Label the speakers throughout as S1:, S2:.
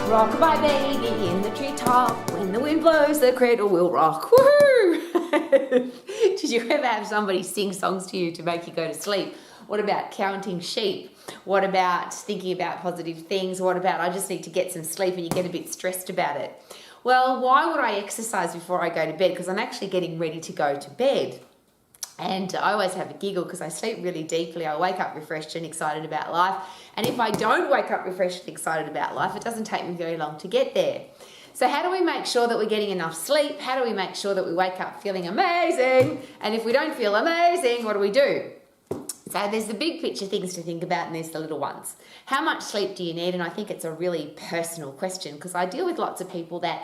S1: Rock my baby in the treetop. When the wind blows, the cradle will rock. Woohoo! Did you ever have somebody sing songs to you to make you go to sleep? What about counting sheep? What about thinking about positive things? What about I just need to get some sleep, and you get a bit stressed about it? Well, why would I exercise before I go to bed? Because I'm actually getting ready to go to bed. And I always have a giggle because I sleep really deeply. I wake up refreshed and excited about life. And if I don't wake up refreshed and excited about life, it doesn't take me very long to get there. So how do we make sure that we're getting enough sleep? How do we make sure that we wake up feeling amazing? And if we don't feel amazing, what do? So there's the big picture things to think about, and there's the little ones. How much sleep do you need? And I think it's a really personal question, because I deal with lots of people that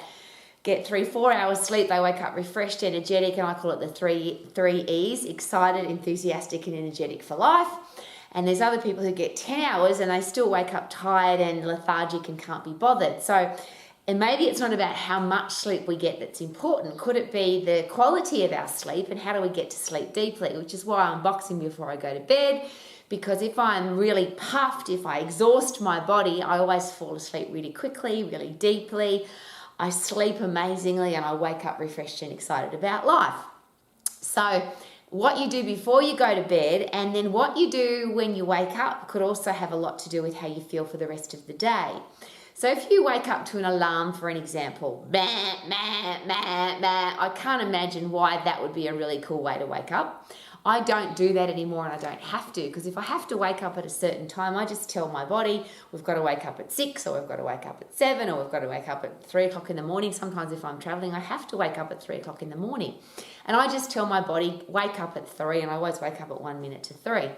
S1: get 3-4 hours sleep, they wake up refreshed, energetic, and I call it the three E's: excited, enthusiastic, and energetic for life. And there's other people who get 10 hours and they still wake up tired and lethargic and can't be bothered. And maybe it's not about how much sleep we get that's important. Could it be the quality of our sleep, and how do we get to sleep deeply? Which is why I'm boxing before I go to bed, because if I'm really puffed, if I exhaust my body, I always fall asleep really quickly, really deeply. I sleep amazingly, and I wake up refreshed and excited about life. So what you do before you go to bed and then what you do when you wake up could also have a lot to do with how you feel for the rest of the day. So if you wake up to an alarm, for an example, bah, bah, bah, bah, I can't imagine why that would be a really cool way to wake up. I don't do that anymore, and I don't have to, because if I have to wake up at a certain time, I just tell my body we've got to wake up at 6, or we've got to wake up at 7, or we've got to wake up at 3 o'clock in the morning. Sometimes if I'm traveling, I have to wake up at 3 o'clock in the morning. And I just tell my body, wake up at 3, and I always wake up at 1 minute to 3.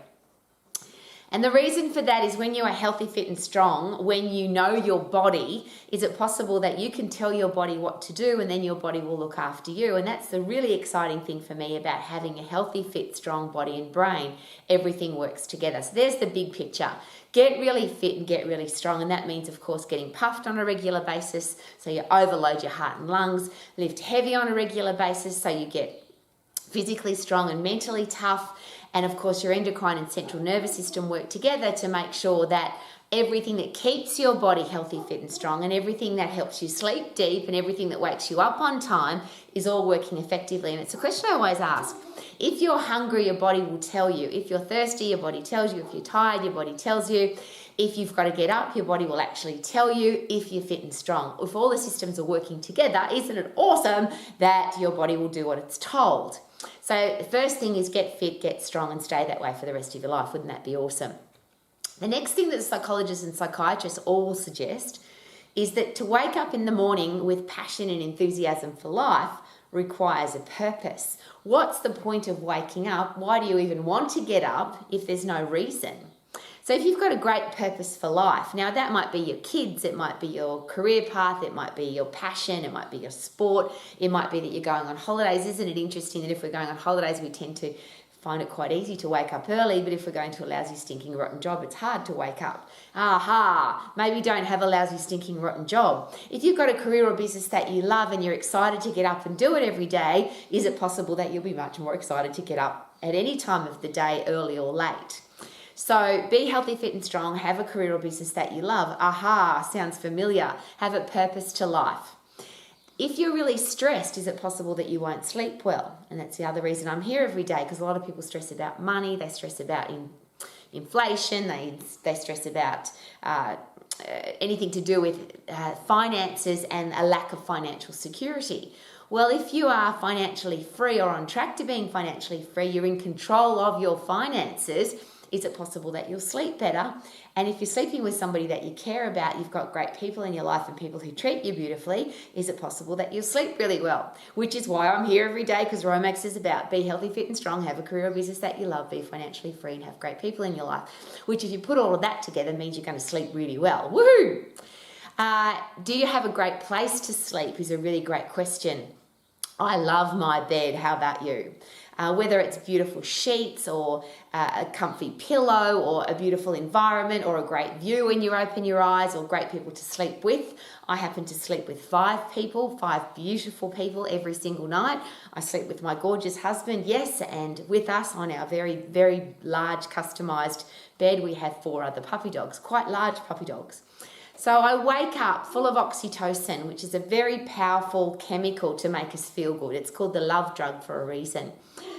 S1: And the reason for that is when you are healthy, fit and strong, when you know your body, is it possible that you can tell your body what to do, and then your body will look after you? And that's the really exciting thing for me about having a healthy, fit, strong body and brain. Everything works together. So there's the big picture. Get really fit and get really strong. And that means, of course, getting puffed on a regular basis, so you overload your heart and lungs. Lift heavy on a regular basis, so you get physically strong and mentally tough. And of course, your endocrine and central nervous system work together to make sure that everything that keeps your body healthy, fit and strong, and everything that helps you sleep deep, and everything that wakes you up on time is all working effectively. And it's a question I always ask. If you're hungry, your body will tell you. If you're thirsty, your body tells you. If you're tired, your body tells you. If you've got to get up, your body will actually tell you. If you're fit and strong, if all the systems are working together, isn't it awesome that your body will do what it's told? So the first thing is get fit, get strong, and stay that way for the rest of your life. Wouldn't that be awesome? The next thing that psychologists and psychiatrists all suggest is that to wake up in the morning with passion and enthusiasm for life requires a purpose. What's the point of waking up? Why do you even want to get up if there's no reason? So if you've got a great purpose for life, now that might be your kids, it might be your career path, it might be your passion, it might be your sport, it might be that you're going on holidays. Isn't it interesting that if we're going on holidays, we tend to find it quite easy to wake up early, but if we're going to a lousy, stinking, rotten job, it's hard to wake up. Aha, maybe don't have a lousy, stinking, rotten job. If you've got a career or business that you love and you're excited to get up and do it every day, is it possible that you'll be much more excited to get up at any time of the day, early or late? So be healthy, fit and strong, have a career or business that you love. Aha, sounds familiar. Have a purpose to life. If you're really stressed, is it possible that you won't sleep well? And that's the other reason I'm here every day, because a lot of people stress about money, they stress about inflation, they stress about anything to do with finances and a lack of financial security. Well, if you are financially free or on track to being financially free, you're in control of your finances, is it possible that you'll sleep better? And if you're sleeping with somebody that you care about, you've got great people in your life and people who treat you beautifully, is it possible that you'll sleep really well? Which is why I'm here every day, because Romex is about be healthy, fit and strong, have a career or business that you love, be financially free and have great people in your life. Which if you put all of that together means you're going to sleep really well. Woohoo! Do you have a great place to sleep is a really great question. I love my bed. How about you? Whether it's beautiful sheets or a comfy pillow or a beautiful environment or a great view when you open your eyes or great people to sleep with. I happen to sleep with 5 people, 5 beautiful people every single night. I sleep with my gorgeous husband, yes, and with us on our very, very large customized bed, we have 4 other puppy dogs, quite large puppy dogs. So I wake up full of oxytocin, which is a very powerful chemical to make us feel good. It's called the love drug for a reason.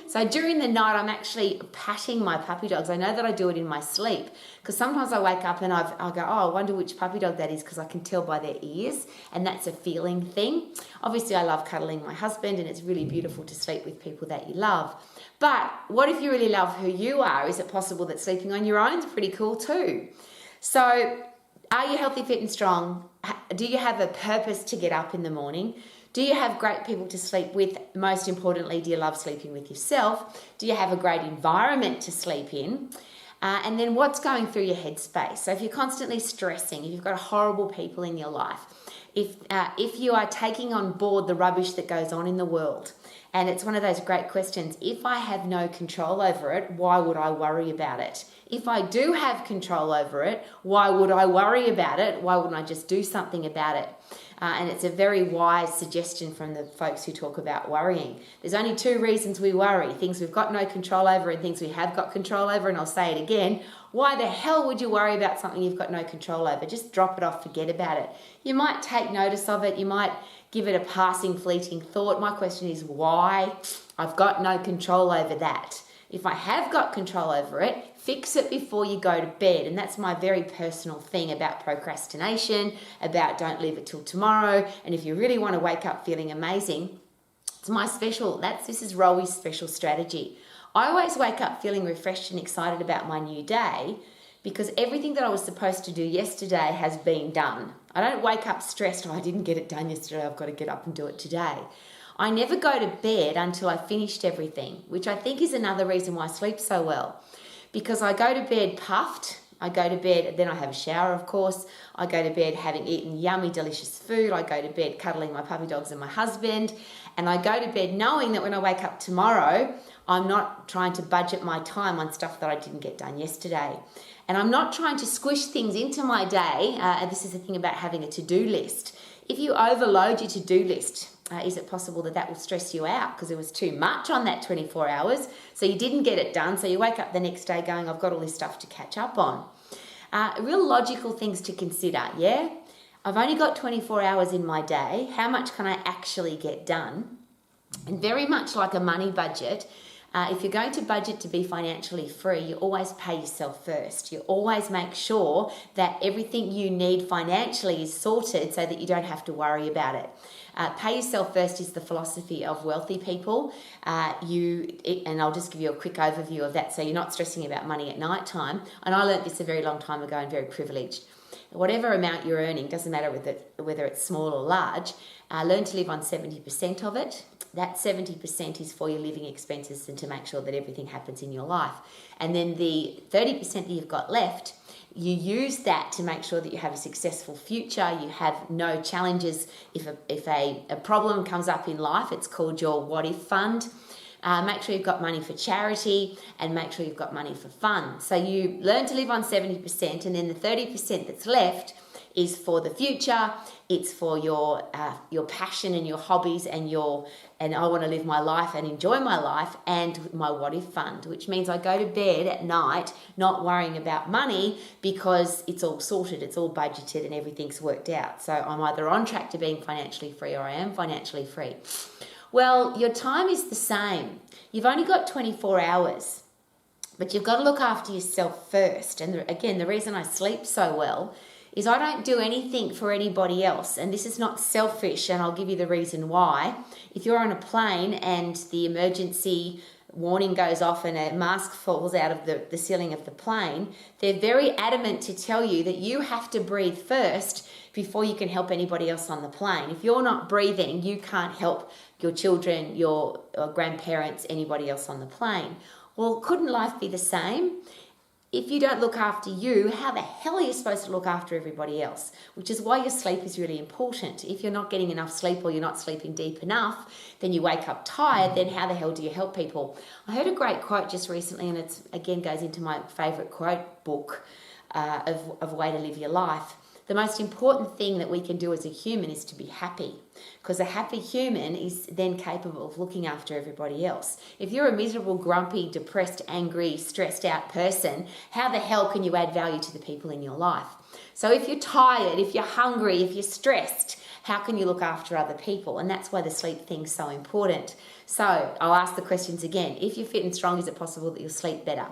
S1: So during the night, I'm actually patting my puppy dogs. I know that I do it in my sleep because sometimes I wake up and I'll go, oh, I wonder which puppy dog that is because I can tell by their ears, and that's a feeling thing. Obviously, I love cuddling my husband, and it's really beautiful to sleep with people that you love. But what if you really love who you are? Is it possible that sleeping on your own is pretty cool too? So are you healthy, fit and strong? Do you have a purpose to get up in the morning? Do you have great people to sleep with? Most importantly, do you love sleeping with yourself? Do you have a great environment to sleep in? And then what's going through your headspace? So if you're constantly stressing, if you've got horrible people in your life, if you are taking on board the rubbish that goes on in the world, and it's one of those great questions, if I have no control over it, why would I worry about it? If I do have control over it, why would I worry about it? Why wouldn't I just do something about it? And it's a very wise suggestion from the folks who talk about worrying. There's only two reasons we worry: things we've got no control over and things we have got control over. And I'll say it again. Why the hell would you worry about something you've got no control over? Just drop it off, forget about it. You might take notice of it. You might give it a passing, fleeting thought. My question is why? I've got no control over that. If I have got control over it, fix it before you go to bed. And that's my very personal thing about procrastination, about don't leave it till tomorrow. And if you really want to wake up feeling amazing, it's my special, this is Rowie's special strategy. I always wake up feeling refreshed and excited about my new day because everything that I was supposed to do yesterday has been done. I don't wake up stressed, oh, I didn't get it done yesterday, I've got to get up and do it today. I never go to bed until I finished everything, which I think is another reason why I sleep so well. Because I go to bed puffed, I go to bed, then I have a shower, of course. I go to bed having eaten yummy, delicious food. I go to bed cuddling my puppy dogs and my husband. And I go to bed knowing that when I wake up tomorrow, I'm not trying to budget my time on stuff that I didn't get done yesterday. And I'm not trying to squish things into my day. And this is the thing about having a to-do list. If you overload your to-do list, is it possible that that will stress you out because it was too much on that 24 hours, so you didn't get it done, so you wake up the next day going, I've got all this stuff to catch up on. Real logical things to consider, yeah? I've only got 24 hours in my day. How much can I actually get done? And very much like a money budget, if you're going to budget to be financially free, you always pay yourself first. You always make sure that everything you need financially is sorted so that you don't have to worry about it. Pay yourself first is the philosophy of wealthy people. And I'll just give you a quick overview of that so you're not stressing about money at night time. And I learned this a very long time ago and very privileged. Whatever amount you're earning, doesn't matter whether it's small or large, learn to live on 70% of it. That 70% is for your living expenses and to make sure that everything happens in your life. And then the 30% that you've got left, you use that to make sure that you have a successful future. You have no challenges. If a problem comes up in life, it's called your what if fund. Make sure you've got money for charity and make sure you've got money for fun. So you learn to live on 70%, and then the 30% that's left is for the future. It's for your passion and your hobbies and I want to live my life and enjoy my life, and my what if fund, which means I go to bed at night not worrying about money because it's all sorted, it's all budgeted and everything's worked out. So I'm either on track to being financially free or I am financially free. Well, your time is the same. You've only got 24 hours, but you've got to look after yourself first. And again, the reason I sleep so well is I don't do anything for anybody else. And this is not selfish, and I'll give you the reason why. If you're on a plane and the emergency warning goes off and a mask falls out of the ceiling of the plane, they're very adamant to tell you that you have to breathe first before you can help anybody else on the plane. If you're not breathing, you can't help your children, your grandparents, anybody else on the plane. Well, couldn't life be the same? If you don't look after you, how the hell are you supposed to look after everybody else? Which is why your sleep is really important. If you're not getting enough sleep or you're not sleeping deep enough, then you wake up tired, then how the hell do you help people? I heard a great quote just recently, and it again goes into my favourite quote book of a way to live your life. The most important thing that we can do as a human is to be happy, because a happy human is then capable of looking after everybody else. If you're a miserable, grumpy, depressed, angry, stressed out person, how the hell can you add value to the people in your life? So if you're tired, if you're hungry, if you're stressed, how can you look after other people? And that's why the sleep thing's so important. So I'll ask the questions again. If you're fit and strong, is it possible that you'll sleep better?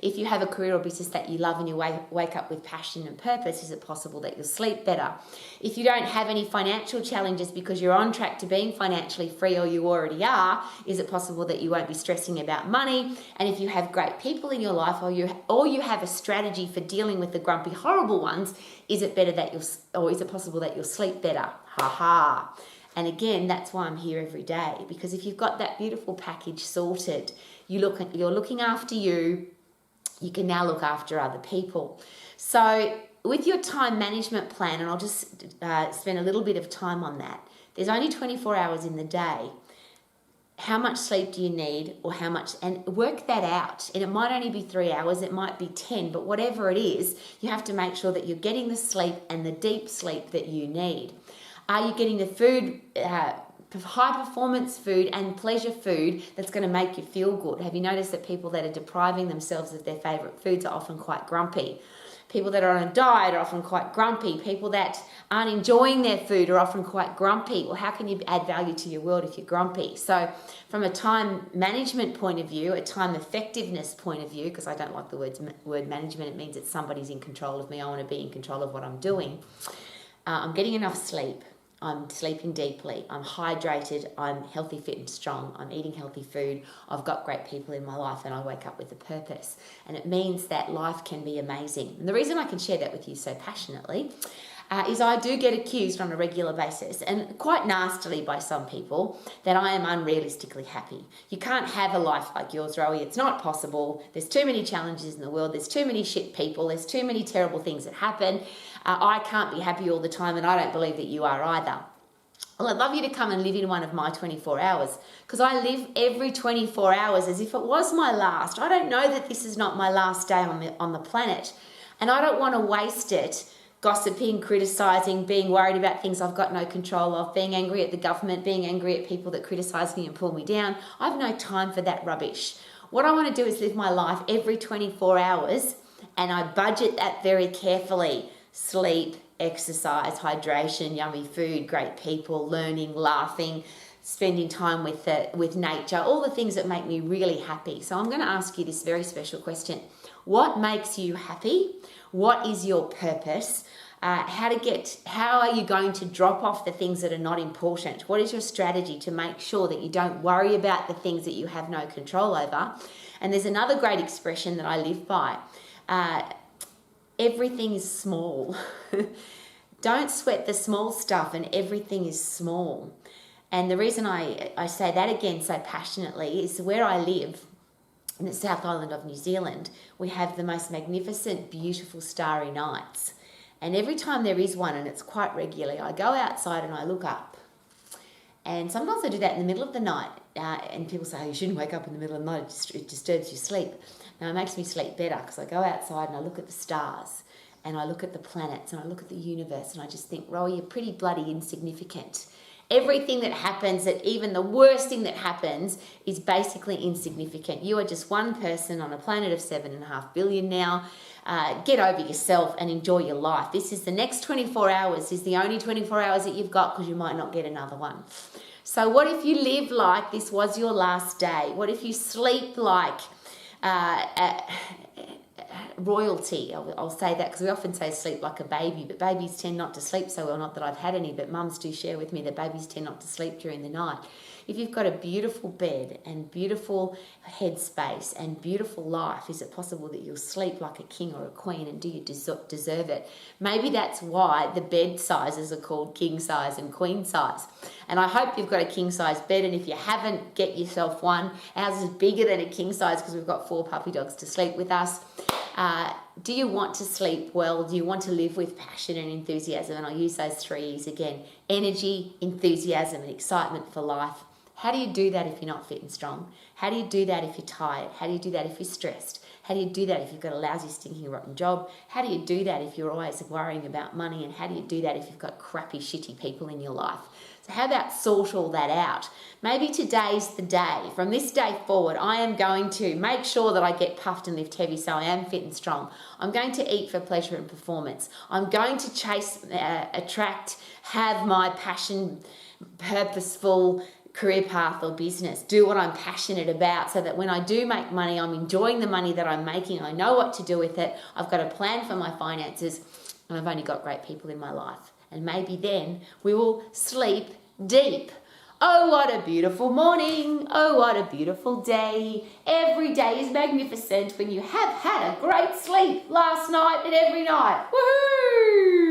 S1: If you have a career or business that you love and you wake up with passion and purpose, is it possible that you'll sleep better? If you don't have any financial challenges because you're on track to being financially free, or you already are, is it possible that you won't be stressing about money? And if you have great people in your life, or you have a strategy for dealing with the grumpy, horrible ones, is it possible that you'll sleep better? Ha ha. And again, that's why I'm here every day, because if you've got that beautiful package sorted, you're looking after you can now look after other people. So with your time management plan, and I'll just spend a little bit of time on that, there's only 24 hours in the day. How much sleep do you need, or how much, and work that out. And it might only be 3 hours, it might be 10, but whatever it is, you have to make sure that you're getting the sleep and the deep sleep that you need. Are you getting the food, high performance food and pleasure food that's going to make you feel good? Have you noticed that people that are depriving themselves of their favourite foods are often quite grumpy? People that are on a diet are often quite grumpy. People that aren't enjoying their food are often quite grumpy. Well, how can you add value to your world if you're grumpy? So from a time management point of view, a time effectiveness point of view, because I don't like the word management, it means that somebody's in control of me. I want to be in control of what I'm doing. I'm getting enough sleep. I'm sleeping deeply, I'm hydrated, I'm healthy, fit and strong, I'm eating healthy food, I've got great people in my life, and I wake up with a purpose. And it means that life can be amazing. And the reason I can share that with you so passionately is I do get accused on a regular basis, and quite nastily by some people, that I am unrealistically happy. You can't have a life like yours, Rowie. It's not possible. There's too many challenges in the world. There's too many shit people. There's too many terrible things that happen. I can't be happy all the time, and I don't believe that you are either. Well, I'd love you to come and live in one of my 24 hours, because I live every 24 hours as if it was my last. I don't know that this is not my last day on the planet, and I don't want to waste it gossiping, criticising, being worried about things I've got no control of, being angry at the government, being angry at people that criticise me and pull me down. I have no time for that rubbish. What I want to do is live my life every 24 hours, and I budget that very carefully. Sleep, exercise, hydration, yummy food, great people, learning, laughing, spending time with nature, all the things that make me really happy. So I'm going to ask you this very special question. What makes you happy? What is your purpose? How are you going to drop off the things that are not important? What is your strategy to make sure that you don't worry about the things that you have no control over? And there's another great expression that I live by. Everything is small. Don't sweat the small stuff, and everything is small. And the reason I say that again so passionately is where I live, in the South Island of New Zealand, we have the most magnificent, beautiful starry nights. And every time there is one, and it's quite regularly, I go outside and I look up. And sometimes I do that in the middle of the night. And people say, oh, you shouldn't wake up in the middle of the night, it disturbs your sleep. Now, it makes me sleep better because I go outside and I look at the stars and I look at the planets and I look at the universe and I just think, Rowie, you're pretty bloody insignificant. Everything that happens, that even the worst thing that happens, is basically insignificant. You are just one person on a planet of 7.5 billion now. Get over yourself and enjoy your life. This is the next 24 hours, is the only 24 hours that you've got, because you might not get another one. So what if you live like this was your last day? What if you sleep like royalty? I'll say that because we often say sleep like a baby, but babies tend not to sleep so well. Not that I've had any, but mums do share with me that babies tend not to sleep during the night. If you've got a beautiful bed and beautiful headspace and beautiful life, is it possible that you'll sleep like a king or a queen, and do you deserve it? Maybe that's why the bed sizes are called king size and queen size. And I hope you've got a king size bed, and if you haven't, get yourself one. Ours is bigger than a king size because we've got 4 puppy dogs to sleep with us. Do you want to sleep well? Do you want to live with passion and enthusiasm? And I'll use those 3 E's again. Energy, enthusiasm, and excitement for life. How do you do that if you're not fit and strong? How do you do that if you're tired? How do you do that if you're stressed? How do you do that if you've got a lousy, stinking, rotten job? How do you do that if you're always worrying about money? And how do you do that if you've got crappy, shitty people in your life? So how about sort all that out? Maybe today's the day. From this day forward, I am going to make sure that I get puffed and lift heavy so I am fit and strong. I'm going to eat for pleasure and performance. I'm going to chase, attract, have my passion, purposeful career path or business, do what I'm passionate about so that when I do make money, I'm enjoying the money that I'm making. I know what to do with it. I've got a plan for my finances and I've only got great people in my life. And maybe then we will sleep deep. Oh, what a beautiful morning. Oh, what a beautiful day. Every day is magnificent when you have had a great sleep last night and every night. Woohoo!